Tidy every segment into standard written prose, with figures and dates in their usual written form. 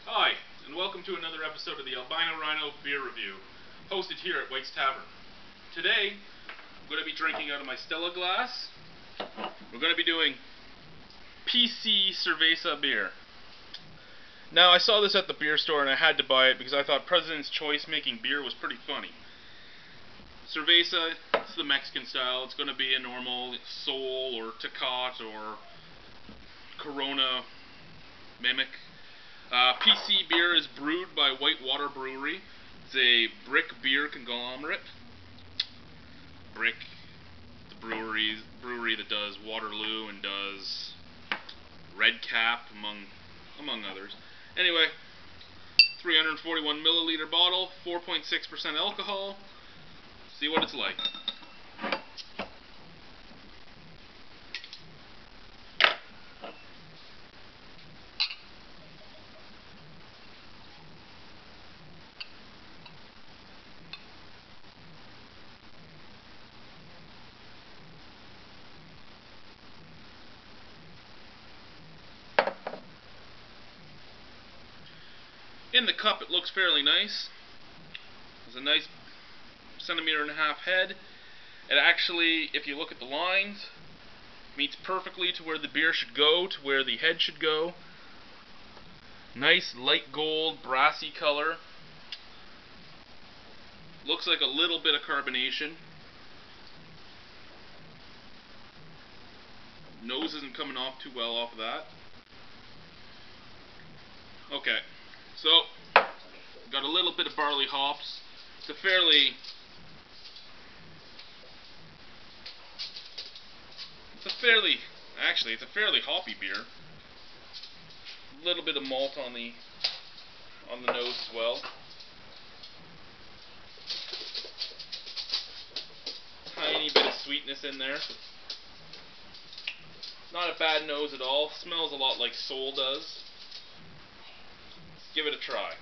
Hi, and welcome to another episode of the Albino Rhino beer review, hosted here at Whites Tavern. Today, I'm going to be drinking out of my Stella glass. We're going to be doing PC Cerveza beer. Now, I saw this at the beer store and I had to buy it because I thought President's Choice making beer was pretty funny. Cerveza, it's the Mexican style. It's going to be a normal Sol or Tecate or Corona mimic. PC beer is brewed by Whitewater Brewery. It's a brick beer conglomerate. Brick, the brewery that does Waterloo and does Red Cap, among others. Anyway, 341 milliliter bottle, 4.6% alcohol. See what it's like. In the cup, it looks fairly nice. There's a nice 1.5 cm head. It actually, if you look at the lines, meets perfectly to where the beer should go, to where the head should go. Nice light gold, brassy color. Looks like a little bit of carbonation. Nose isn't coming off too well off of that. Okay. So, got a little bit of barley hops. It's a fairly hoppy beer. A little bit of malt on the nose as well. Tiny bit of sweetness in there. Not a bad nose at all. Smells a lot like Sol does. Give it a try.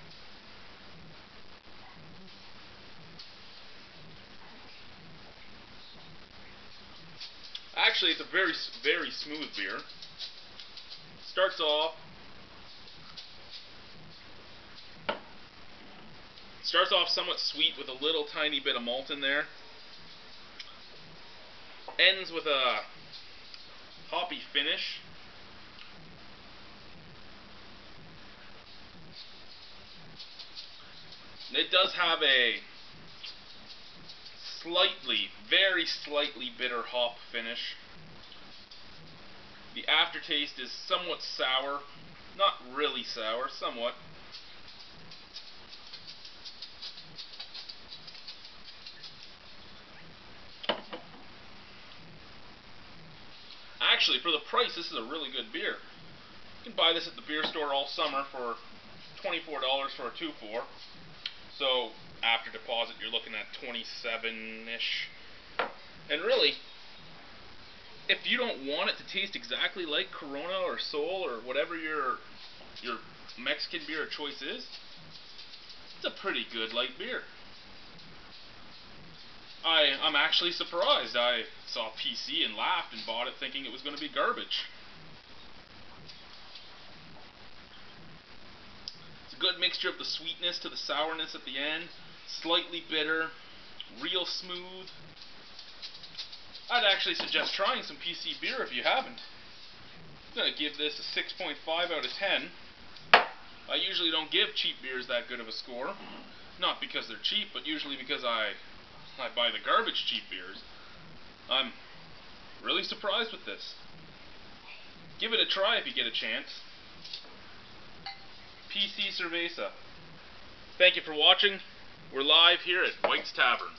Actually, it's a very, very smooth beer. Starts off somewhat sweet with a little tiny bit of malt in there. Ends with a hoppy finish. It does have a very slightly bitter hop finish. The aftertaste is somewhat sour. Not really sour, somewhat. Actually, for the price, this is a really good beer. You can buy this at the beer store all summer for $24 for a 2-4. So, after deposit, you're looking at 27-ish. And really, if you don't want it to taste exactly like Corona or Sol or whatever your Mexican beer of choice is, it's a pretty good light beer. I'm actually surprised. I saw PC and laughed and bought it thinking it was going to be garbage. It's a good mixture of the sweetness to the sourness at the end. Slightly bitter, real smooth. I'd actually suggest trying some PC beer if you haven't. I'm going to give this a 6.5 out of 10. I usually don't give cheap beers that good of a score. Not because they're cheap, but usually because I buy the garbage cheap beers. I'm really surprised with this. Give it a try if you get a chance. PC Cerveza. Thank you for watching. We're live here at Whites Tavern.